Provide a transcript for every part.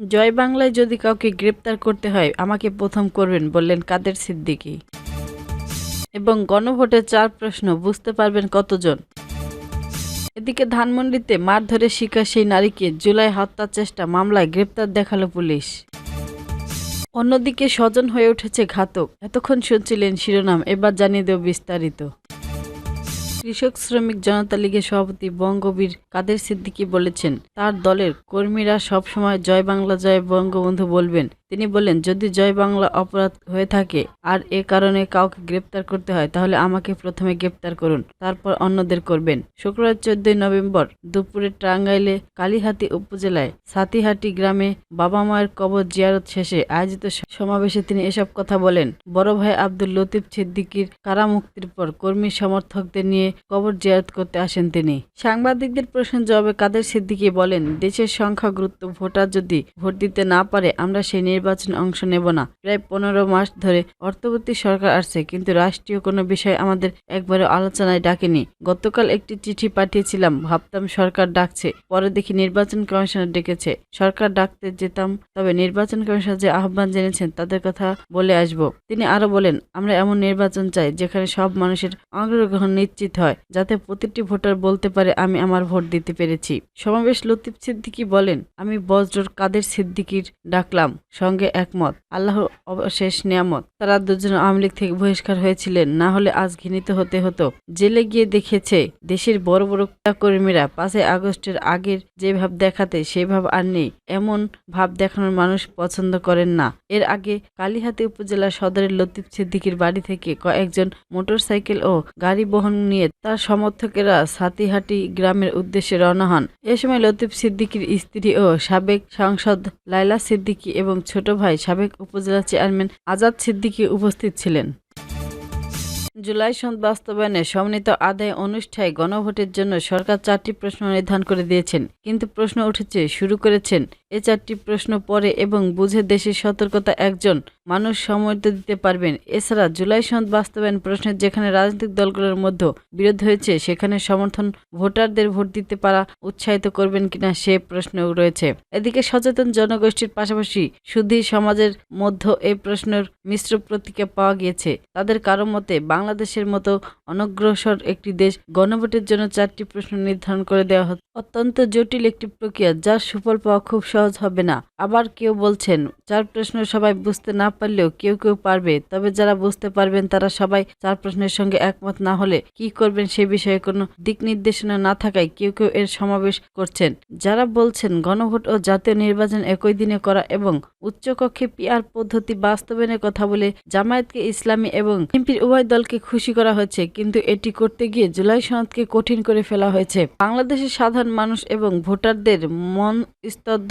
জয় বাংলায় যদি কাউকে গ্রেপ্তার করতে হয় আমাকে প্রথম করবেন, বললেন কাদের সিদ্দিকী। এবং গণভোটের 4 প্রশ্ন বুঝতে পারবেন কতজন। এদিকে ধানমন্ডিতে মারধরের শিকার সেই নারীকে জুলাই হত্যা চেষ্টা মামলায় গ্রেপ্তার দেখালো পুলিশ। অন্যদিকে স্বজন হয়ে উঠেছে ঘাতক। এতক্ষণ শুনছিলেন শিরোনাম, এবার জানিয়ে দেব বিস্তারিত। কৃষক শ্রমিক জনতা লীগের সভাপতি বঙ্গবীর কাদের সিদ্দিকী বলেছেন, তার দলের কর্মীরা সবসময় জয় বাংলা জয় বঙ্গবন্ধু বলবেন। তিনি বলেন, যদি জয় বাংলা অপরাধ হয়ে থাকে আর এ কারণে কাউকে গ্রেপ্তার করতে হয় তাহলে আমাকে প্রথমে গ্রেপ্তার করুন, তারপর অন্যদের করবেন। শুক্রবার 14 নভেম্বর দুপুরে টাঙ্গাইলে কালিহাতী উপজেলায় সাতিহাটি গ্রামে বাবা মায়ের কবর জিয়ারত শেষে আয়োজিত সমাবেশে তিনি এসব কথা বলেন। বড় ভাই আব্দুল লতিফ সিদ্দিকীর কারামুক্তির পর কর্মী সমর্থকদের নিয়ে কবর জিয়ারত করতে আসেন তিনি। সাংবাদিকদের প্রশ্নের জবাবে কাদের সিদ্দিকী বলেন, দেশের সংখ্যা গুরুত্ব, ভোটার যদি ভোট দিতে না পারে আমরা সেই নির্বাচনে অংশ নেব না। প্রায় 15 মাস ধরে অন্তর্বর্তী সরকার আসছে, কিন্তু রাষ্ট্রীয় কোনো বিষয় আমাদের একবারও আলোচনায় ডাকেনি। গতকাল একটি চিঠি পাঠিয়েছিলাম, ভাবতাম সরকার ডাকছে, পরে দেখি নির্বাচন কমিশনার ডেকেছে। সরকার ডাকতে যেতাম, তবে নির্বাচন কমিশনার যে আহ্বান জেনেছেন তাদের কথা বলে আসব। তিনি আরো বলেন, আমরা এমন নির্বাচন চাই যেখানে সব মানুষের অংশগ্রহণ নিশ্চিত হয়, যাতে প্রতিটি ভোটার বলতে পারে আমি আমার ভোট দিতে পেরেছি। সমাবেশ লতিফ সিদ্দিকী বলেন, আমি বজ্রর কাদের সিদ্দিকীর ডাকলাম, সঙ্গে একমত। আল্লাহর অশেষ নিয়ামত, তারা দুজন আওয়ামী লীগ থেকে বহিষ্কার হয়েছিলেন, না হলে আজ ঘৃণিত হতে হতো। জেলে গিয়ে দেখেছে দেশের বড় বড় কর্মীরা 5 আগস্টের আগের যে ভাব দেখাতে সেই ভাব আর নেই। এমন ভাব দেখানোর মানুষ পছন্দ করেন না। এর আগে কালিহাতী উপজেলা সদরের লতিফ সিদ্দিকীর বাড়ি থেকে কয়েকজন মোটরসাইকেল ও গাড়ি বহন নিয়ে তার সমর্থকেরা সাতিহাটি গ্রামের উদ্দেশ্যে রওনা হন। এ সময় লতিফ সিদ্দিকীর স্ত্রী ও সাবেক সাংসদ লাইলা সিদ্দিকী এবং ছোট ভাই সাবেক উপজেলা চেয়ারম্যান আজাদ সিদ্দিকী উপস্থিত ছিলেন। জুলাই সনদ বাস্তবায়নে সমন্বিত আদায় অনুষ্ঠানে গণভোটের জন্য সরকার 4টি প্রশ্ন নির্ধারণ করে দিয়েছেন, কিন্তু প্রশ্ন উঠেছে শুরু করেছেন এ 4টি প্রশ্ন পরে এবং বুঝে দেশের সতর্কতা একজন মানুষ সম্মত দিতে পারবেন। এছাড়া জুলাই সনদ বাস্তবায়ন প্রশ্নের যেখানে রাজনৈতিক দলগুলোর মধ্যে বিরোধ হয়েছে সেখানে সমর্থন ভোটারদের ভোট দিতে পারা উৎসাহিত করবেন কিনা সে প্রশ্ন রয়েছে। এদিকে সচেতন জনগোষ্ঠীর পাশাপাশি সুধী সমাজের মধ্যে এই প্রশ্নের মিশ্র প্রতিক্রিয়া পাওয়া গিয়েছে। তাদের কারো মতে বাংলাদেশের মতো অনগ্রসর একটি দেশ গণভোটের জন্য 4টি প্রশ্ন নির্ধারণ করে দেওয়া অত্যন্ত জটিল একটি প্রক্রিয়া, যার সুফল পাওয়া খুব সহজ হবে না। আবার কেউ বলছেন 4 প্রশ্ন সবাই বুঝতে না পারলেও কেউ কেউ পারবে, তবে যারা বুঝতে পারবেন তারা সবাই 4 প্রশ্নের সঙ্গে একমত না হলে কি করবেন সে বিষয়ে কোনো দিক নির্দেশনা না থাকায় কেউ কেউ এর সমাবেশ করছেন। যারা বলছেন গণভোট ও জাতীয় নির্বাচন একই দিনে করা এবং উচ্চকক্ষে পিআর পদ্ধতি বাস্তবায়নের কথা বলে জামায়াতকে ইসলামী এবং বিএনপির উভয় দলকে খুশি করা হয়েছে, কিন্তু এটি করতে গিয়ে জুলাই সনদকে কঠিন করে ফেলা হয়েছে। বাংলাদেশের সাধারণ মানুষ এবং ভোটারদের মন স্তব্ধ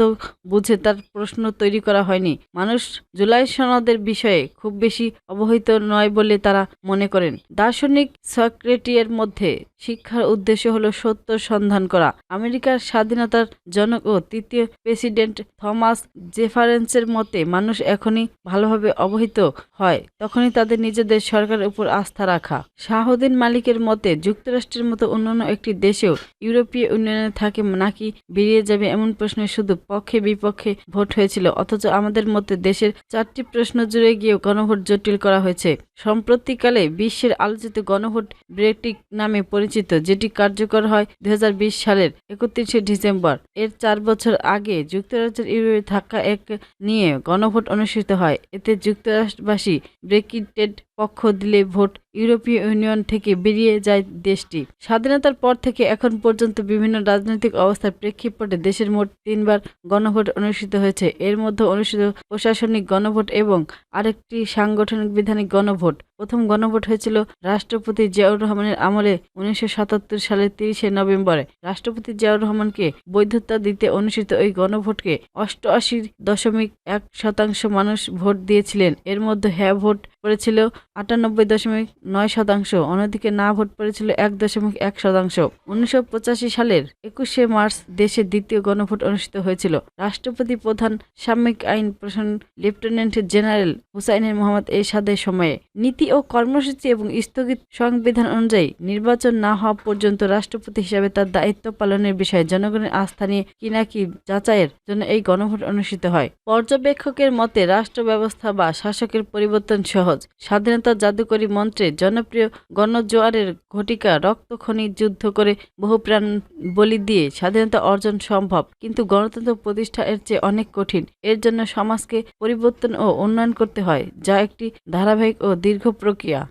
বুঝে তার প্রশ্ন তৈরি করা হয়নি। মানুষ জুলাই সনদের বিষয়ে খুব বেশি অবহিত নয় বলে তারা মনে করেন। দার্শনিক সক্রেটিসের মধ্যে শিক্ষার উদ্দেশ্য হলো সত্য সন্ধান করা। আমেরিকার স্বাধীনতার জনক ও 3য় প্রেসিডেন্ট থমাস জেফারসনের মতে মানুষ এখনই ভালোভাবে অবহিত হয় তখনই তাদের নিজেদের সরকারের উপর আস্থা রাখা। শাহউদ্দিন মালিকের মতে যুক্তরাষ্ট্রের মতো অন্যান্য একটি দেশেও ইউরোপীয় ইউনিয়নে থাকে নাকি বেরিয়ে যাবে এমন প্রশ্নে শুধু পক্ষে বিপক্ষে ভোট হয়েছিল, অথচ আমাদের মতে দেশের 4টি প্রশ্ন জুড়ে গিয়েও গণভোট জটিল করা হয়েছে। সম্প্রতিকালে বিশ্বের আলোচিত গণভোট ব্রেক্সিট নামে পরিচিত, যেটি কার্যকর হয় 2020 সালের 31 ডিসেম্বর। এর 4 বছর আগে যুক্তরাজ্যের ইউরোপে থাকা এক নিয়ে গণভোট অনুষ্ঠিত হয়। এতে যুক্তরাষ্ট্রবাসী ব্রেক্সিটের পক্ষ দিলে ভোট ইউরোপীয় ইউনিয়ন থেকে বেরিয়ে যায় দেশটি। স্বাধীনতার পর থেকে এখন পর্যন্ত বিভিন্ন রাজনৈতিক অবস্থার প্রেক্ষাপটে দেশের মোট 3 বার গণভোট অনুষ্ঠিত হয়েছে। এর মধ্যে অনুষ্ঠিত প্রশাসনিক গণভোট এবং আরেকটি সাংগঠনিক বিধানিক গণভোট। প্রথম গণভোট হয়েছিল রাষ্ট্রপতি জিয়াউর রহমানের আমলে 1977 সালের 30 নভেম্বরে। রাষ্ট্রপতি জিয়াউর রহমানকে বৈধতা দিতে অনুষ্ঠিত ওই গণভোটকে 88.1% মানুষ ভোট দিয়েছিলেন। এর মধ্যে হ্যাঁ ভোট পড়েছিল 98.9%, অন্যদিকে না ভোট পড়েছিল 1.1%। 1985 সালের 21শে মার্চ দেশে দ্বিতীয় গণভোট অনুষ্ঠিত হয়েছিল। রাষ্ট্রপতি প্রধান সাময়িক আইন প্রধান লেফটেন্যান্ট জেনারেল হুসাইন মোহাম্মদ এরশাদের সময়ে নীতি ও কর্মসূচি এবং স্থগিত সংবিধান অনুযায়ী নির্বাচন না হওয়া পর্যন্ত রাষ্ট্রপতি হিসেবে তার দায়িত্ব পালনের বিষয়ে জনগণের আস্থা নিয়ে কি যাচাইয়ের জন্য এই গণভোট অনুষ্ঠিত হয়। পর্যবেক্ষকের মতে রাষ্ট্র ব্যবস্থা বা শাসকের পরিবর্তন সহজ। স্বাধীনতা জাদুকরী মন্ত্রে জনপ্রিয় গণজোয়ারের ঘটিকা রক্তক্ষয়ী যুদ্ধ করে বহু প্রাণ বলি দিয়ে স্বাধীনতা অর্জন সম্ভব, কিন্তু গণতন্ত্র প্রতিষ্ঠা এর চেয়ে অনেক কঠিন। এর জন্য সমাজকে পরিবর্তন ও উন্নয়ন করতে হয়, যা একটি ধারাবাহিক ও দীর্ঘ প্রক্রিয়া।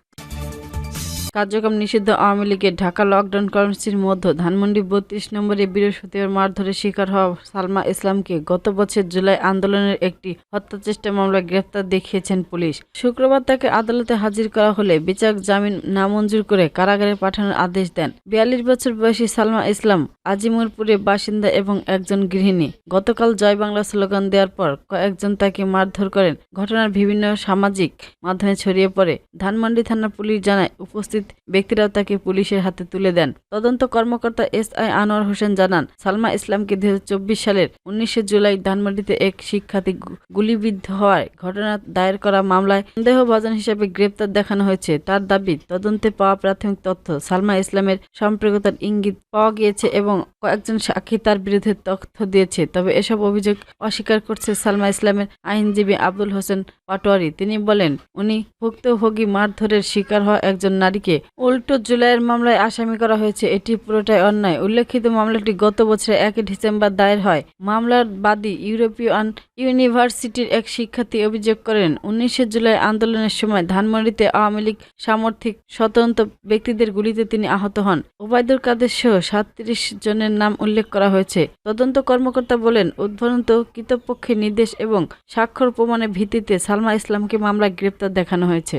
কার্যক্রম নিষিদ্ধ আওয়ামী লীগের ঢাকা লকডাউন কর্মসূচির মধ্যে ধানমন্ডি 32 নম্বরে বৃহস্পতিবার মারধরের শিকার হওয়া সালমা ইসলামকে গত বছর জুলাই আন্দোলনের একটি হত্যাচেষ্টা মামলায় গ্রেফতার দেখিয়েছেন পুলিশ। শুক্রবার তাকে আদালতে হাজির করা হলে বিচারক জামিন নামঞ্জুর করে কারাগারে পাঠানোর আদেশ দেন। 42 বছর বয়সী সালমা ইসলাম আজিমুরপুরের বাসিন্দা এবং একজন গৃহিণী। গতকাল জয় বাংলা স্লোগান দেওয়ার পর কয়েকজন তাকে মারধর করেন। ঘটনার বিভিন্ন সামাজিক মাধ্যমে ছড়িয়ে পড়ে। ধানমন্ডি থানা পুলিশ জানায়, উপস্থিত ব্যক্তিরাও তাকে পুলিশের হাতে তুলে দেন। তদন্ত কর্মকর্তা SI আনোয়ার হোসেন জানান, সালমা ইসলামকে 2024 সালের 19 জুলাই ধানমন্ডিতে এক শিক্ষার্থী গুলিবিদ্ধ হওয়ার ঘটনা দায়ের করা মামলায় সন্দেহভাজন হিসেবে গ্রেপ্তার দেখানো হয়েছে। তার দাবি, তদন্তে পাওয়া প্রাথমিক তথ্য সালমা ইসলামের সম্পৃক্ততার ইঙ্গিত পাওয়া গিয়েছে এবং কয়েকজন সাক্ষী তার বিরুদ্ধে তথ্য দিয়েছে। তবে এসব অভিযোগ অস্বীকার করছে সালমা ইসলামের আইনজীবী আব্দুল হোসেন পাটোয়ারি। তিনি বলেন, উনি ভুক্তভোগী মারধরের শিকার হওয়া একজন নারীকে উল্টো জুলাইয়ের মামলায় আসামি করা হয়েছে। এটি পুরোটাই অন্যায়। উল্লেখিত মামলাটি গত বছরের 1 ডিসেম্বর দায়ের হয়। মামলার বাদী ইউরোপিয়ান ইউনিভার্সিটির এক শিক্ষার্থী অভিযোগ করেন, 19 জুলাই আন্দোলনের সময় ধানমন্ডিতে আওয়ামী লীগ সমর্থক স্বতন্ত্র ব্যক্তিদের গুলিতে তিনি আহত হন। ওবায়দুল কাদের সহ 37 জনের নাম উল্লেখ করা হয়েছে। তদন্ত কর্মকর্তা বলেন, উদ্ভূত কর্তৃপক্ষের নির্দেশ এবং স্বাক্ষর প্রমাণের ভিত্তিতে সালমা ইসলামকে মামলায় গ্রেপ্তার দেখানো হয়েছে।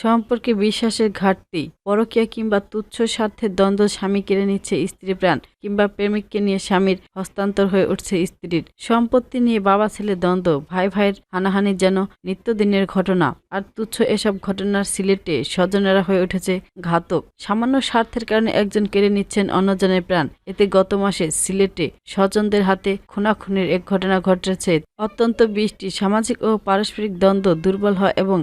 সম্পর্কে বিশ্বাসের ঘাটতি, পরকীয়া কিংবা তুচ্ছ স্বার্থের দ্বন্দ্ব স্বামী কেড়ে নিচ্ছে স্ত্রী প্রাণ, কিংবা প্রেমিককে নিয়ে স্বামীর হস্তান্তর হয়ে উঠছে স্ত্রীর। সম্পত্তি নিয়ে বাবা ছেলে দ্বন্দ্ব, ভাই ভাইয়ের হানাহানি যেন নিত্যদিনের ঘটনা। আর তুচ্ছ এসব ঘটনার সিলেটে স্বজনেরা হয়ে উঠেছে ঘাতক। সামান্য স্বার্থের কারণে একজন কেড়ে নিচ্ছেন অন্যজনের প্রাণ। এতে গত মাসে সিলেটে স্বজনদের হাতে খুনাখুনির এক ঘটনা ঘটেছে। অত্যন্ত বৃষ্টি, সামাজিক ও পারস্পরিক দ্বন্দ্ব দুর্বল হয় এবং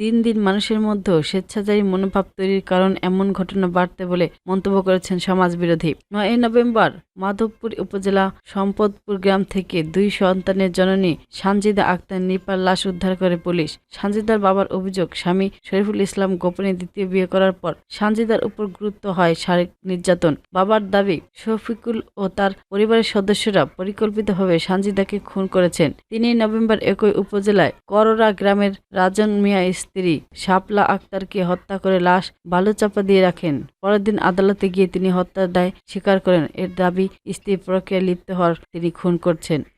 দিন দিন মানুষের মধ্যে স্বেচ্ছাচারী মনোভাব তৈরির কারণ এমন ঘটনা বাড়তে বলে মন্তব্য করেছেন সমাজবিরোধী। 9 নভেম্বর মাধবপুর উপজেলা সম্পদপুর গ্রাম থেকে 2 সন্তানের জননী সানজিদা আক্তার নিপার লাশ উদ্ধার করে পুলিশ। সানজিদার বাবার অভিযোগ, স্বামী শরীফুল ইসলাম গোপনে দ্বিতীয় বিয়ে করার পর সানজিদার উপর গুরুত্ব হয় শারীরিক নির্যাতন। বাবার দাবি, শফিকুল ও তার পরিবারের সদস্যরা পরিকল্পিতভাবে সানজিদাকে খুন করেছেন। 3 নভেম্বর একই উপজেলায় কররা গ্রামের রাজন মিয়া স্ত্রী শাপলা আক্তারকে হত্যা করে লাশ বালুচাপা দিয়ে রাখেন। পরের দিন আদালতে গিয়ে তিনি হত্যার দায় স্বীকার করেন। এর দাবি, স্ত্রী প্রক্রিয়ায় লিপ্ত হওয়ার তিনি খুন করছেন।